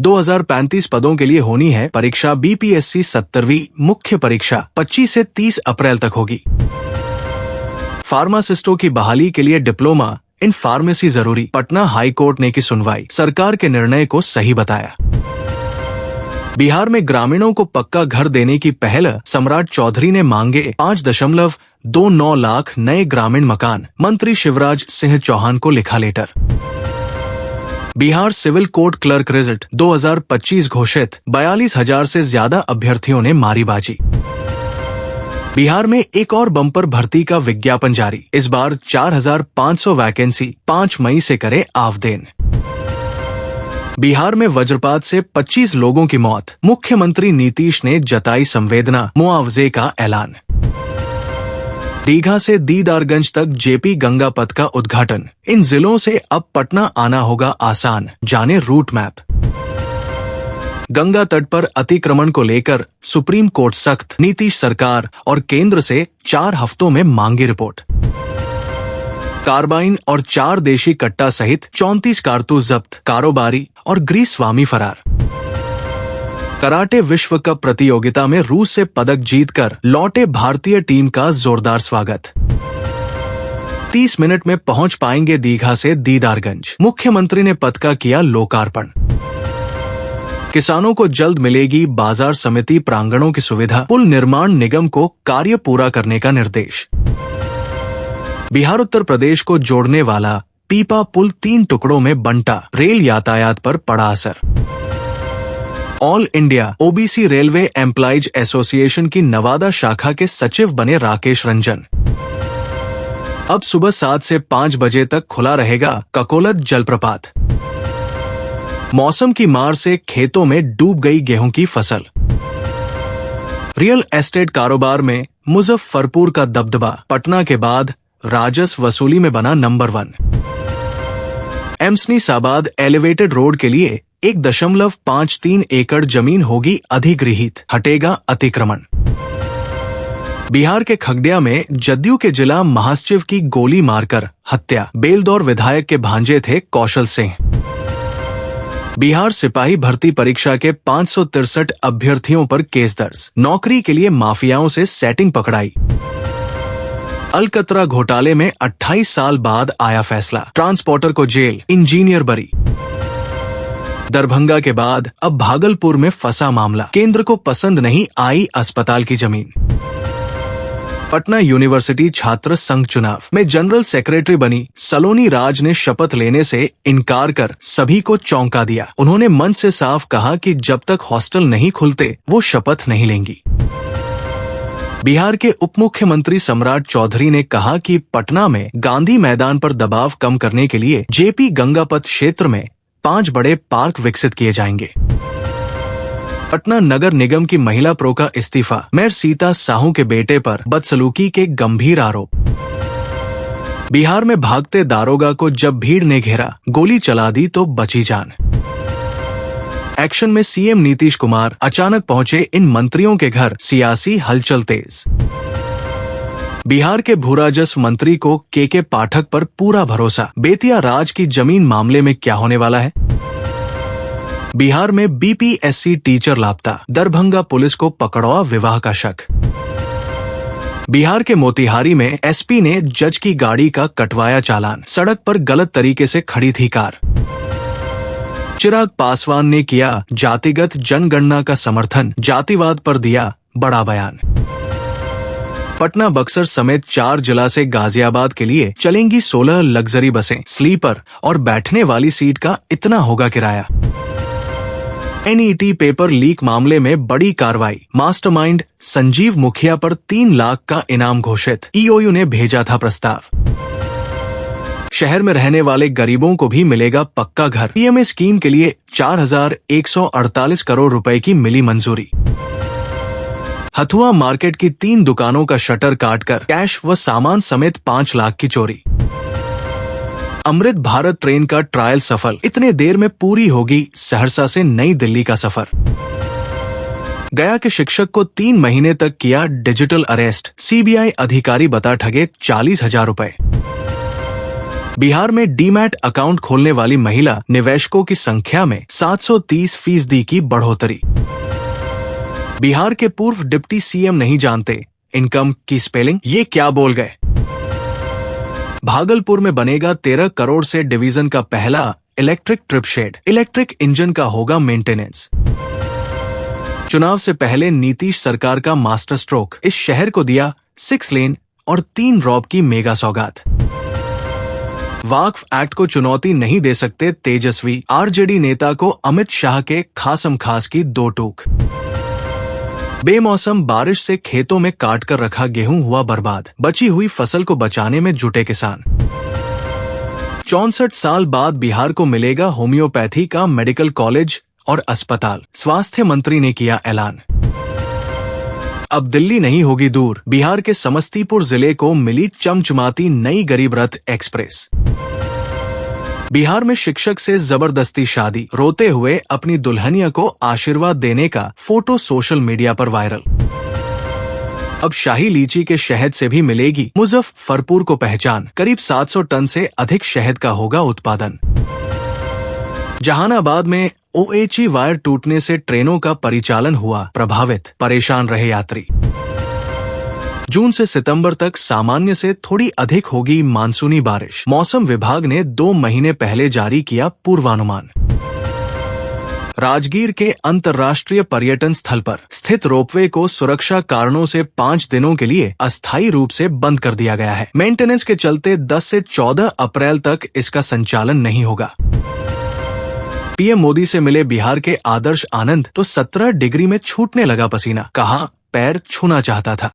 2035 पदों के लिए होनी है परीक्षा। बीपीएससी 70वीं मुख्य परीक्षा 25 से 30 अप्रैल तक होगी। फार्मासिस्टों की बहाली के लिए डिप्लोमा इन फार्मेसी जरूरी। पटना हाई कोर्ट ने की सुनवाई, सरकार के निर्णय को सही बताया। बिहार में ग्रामीणों को पक्का घर देने की पहल, सम्राट चौधरी ने मांगे 5.29 लाख नए ग्रामीण मकान। मंत्री शिवराज सिंह चौहान को लिखा letter. Bihar civil court clerk result 2025 घोषित, 42,000 से ज्यादा अभ्यर्थियों ने मारी बाजी। बिहार में एक और बम्पर भर्ती का विज्ञापन जारी, इस बार 4,500 वैकेंसी, 5 मई से करे आवेदन। बिहार में वज्रपात से 25 लोगों की मौत, मुख्यमंत्री नीतीश ने जताई संवेदना, मुआवजे का ऐलान। दीघा से दीदारगंज तक जेपी गंगा पथ का उद्घाटन, इन जिलों से अब पटना आना होगा आसान, जाने रूट मैप। गंगा तट पर अतिक्रमण को लेकर सुप्रीम कोर्ट सख्त, नीतीश सरकार और केंद्र से 4 हफ्तों में मांगी रिपोर्ट। कार्बाइन और 4 देशी कट्टा सहित 34 कारतूस जब्त, कारोबारी और गृहस्वामी फरार। कराटे विश्व कप प्रतियोगिता में रूस से पदक जीतकर लौटे भारतीय टीम का जोरदार स्वागत। 30 मिनट में पहुंच पाएंगे दीघा से दीदारगंज, मुख्यमंत्री ने पथ का किया लोकार्पण। किसानों को जल्द मिलेगी बाजार समिति प्रांगणों की सुविधा, पुल निर्माण निगम को कार्य पूरा करने का निर्देश। बिहार उत्तर प्रदेश को जोड़ने वाला पीपा पुल 3 टुकड़ों में बंटा, रेल यातायात पर पड़ा असर। All India OBC railway employees association की नवादा शाखा के सचिव बने राकेश रंजन। अब सुबह 7 से 5 बजे तक खुला रहेगा ककोलत जलप्रपात। मौसम की मार से खेतों में डूब गई गेहूं की फसल। रियल एस्टेट कारोबार में मुजफ्फरपुर का दबदबा, पटना के बाद राजस्व वसूली में बना नंबर 1। एमसनीसाबाद एलिवेटेड रोड के लिए 1.53 एकड़ जमीन होगी अधिगृहीत, हटेगा अतिक्रमण। बिहार के खगड़िया में जदयू के जिला महासचिव की गोली मारकर हत्या, बेलदौर विधायक के भांजे थे कौशल सिंह। बिहार सिपाही भर्ती परीक्षा के 563 अभ्यर्थियों पर केस दर्ज, नौकरी के लिए माफियाओं से सेटिंग पकड़ाई। अलकतरा घोटाले में 28 साल बाद आया फैसला, ट्रांसपोर्टर को जेल, इंजीनियर बरी। दरभंगा के बाद अब भागलपुर में फंसा मामला, केंद्र को पसंद नहीं आई अस्पताल की जमीन। पटना यूनिवर्सिटी छात्र संघ चुनाव में जनरल सेक्रेटरी बनी सलोनी राज ने शपथ लेने से इनकार कर सभी को चौंका दिया। उन्होंने मन से साफ कहा कि जब तक हॉस्टल नहीं खुलते वो शपथ नहीं लेंगी। बिहार के उप मुख्यमंत्री सम्राट चौधरी ने कहा कि पटना में गांधी मैदान पर दबाव कम करने के लिए जेपी गंगापथ क्षेत्र में 5 बड़े पार्क विकसित किए जाएंगे। पटना नगर निगम की महिला प्रो का इस्तीफा, मेयर सीता साहू के बेटे पर बदसलूकी के गंभीर आरोप। बिहार में भागते दारोगा को जब भीड़ ने घेरा, गोली चला दी तो बची जान। एक्शन में सीएम नीतीश कुमार अचानक पहुंचे इन मंत्रियों के घर, सियासी हलचल तेज। बिहार के भूराजस्व मंत्री को के पाठक पर पूरा भरोसा, बेतिया राज की जमीन मामले में क्या होने वाला है। बिहार में बीपीएससी टीचर लापता, दरभंगा पुलिस को पकड़वा विवाह का शक। बिहार के मोतिहारी में एसपी ने जज की गाड़ी का कटवाया चालान, सड़क पर गलत तरीके से खड़ी थी कार। चिराग पासवान ने किया जातिगत जनगणना का समर्थन, जातिवाद पर दिया बड़ा बयान। पटना बक्सर समेत 4 जिला से गाजियाबाद के लिए चलेंगी 16 लग्जरी बसें, स्लीपर और बैठने वाली सीट का इतना होगा किराया। एनईटी पेपर लीक मामले में बड़ी कार्रवाई, मास्टरमाइंड संजीव मुखिया पर 3 लाख का इनाम घोषित, ईओयू ने भेजा था प्रस्ताव। शहर में रहने वाले गरीबों को भी मिलेगा पक्का घर, पीएमए स्कीम के लिए 4,148 करोड़ रुपए की मिली मंजूरी। हथुआ मार्केट की 3 दुकानों का शटर काटकर कैश व सामान समेत 5 लाख की चोरी। अमृत भारत ट्रेन का ट्रायल सफल, इतने देर में पूरी होगी सहरसा से नई दिल्ली का सफर। गया के शिक्षक को 3 महीने तक किया डिजिटल अरेस्ट, सीबीआई अधिकारी बता ठगे 40,000 रुपए। बिहार में डीमैट अकाउंट खोलने वाली महिला निवेशकों की संख्या में 730% की बढ़ोतरी। बिहार के पूर्व डिप्टी सीएम नहीं जानते इनकम की स्पेलिंग, ये क्या बोल गए। भागलपुर में बनेगा 13 करोड़ से डिवीजन का पहला electric trip shed, electric engine का होगा मेंटेनेंस। चुनाव से पहले नीतीश सरकार का मास्टर स्ट्रोक, इस शहर को दिया 6 लेन और 3 रॉब की मेगा सौगात। वक्फ एक्ट को चुनौती नहीं दे सकते तेजस्वी, आरजेडी नेता को अमित शाह के खासम खास की 2 टूक। बेमौसम बारिश से खेतों में काट कर रखा गेहूं हुआ बर्बाद, बची हुई फसल को बचाने में जुटे किसान। 64 साल बाद बिहार को मिलेगा होम्योपैथी का मेडिकल कॉलेज और अस्पताल, स्वास्थ्य मंत्री ने किया ऐलान। अब दिल्ली नहीं होगी दूर, बिहार के समस्तीपुर जिले को मिली चमचमाती नई गरीब रथ एक्सप्रेस। बिहार में शिक्षक से जबरदस्ती शादी, रोते हुए अपनी दुल्हनिया को आशीर्वाद देने का फोटो सोशल मीडिया पर वायरल। अब शाही लीची के शहद से भी मिलेगी मुजफ्फरपुर को पहचान, करीब 700 टन से अधिक शहद का होगा उत्पादन। जहानाबाद में ओएचई वायर टूटने से ट्रेनों का परिचालन हुआ प्रभावित, परेशान रहे यात्री। जून से सितंबर तक सामान्य से थोड़ी अधिक होगी मानसूनी बारिश, मौसम विभाग ने 2 महीने पहले जारी किया पूर्वानुमान। राजगीर के अंतर्राष्ट्रीय पर्यटन स्थल पर स्थित रोपवे को सुरक्षा कारणों से 5 दिनों के लिए अस्थायी रूप से बंद कर दिया गया है। मेंटेनेंस के चलते 10 से 14 अप्रैल तक इसका संचालन नहीं होगा। पीएम मोदी से मिले बिहार के आदर्श आनंद तो 17 डिग्री में छूटने लगा पसीना, कहा पैर छूना चाहता था।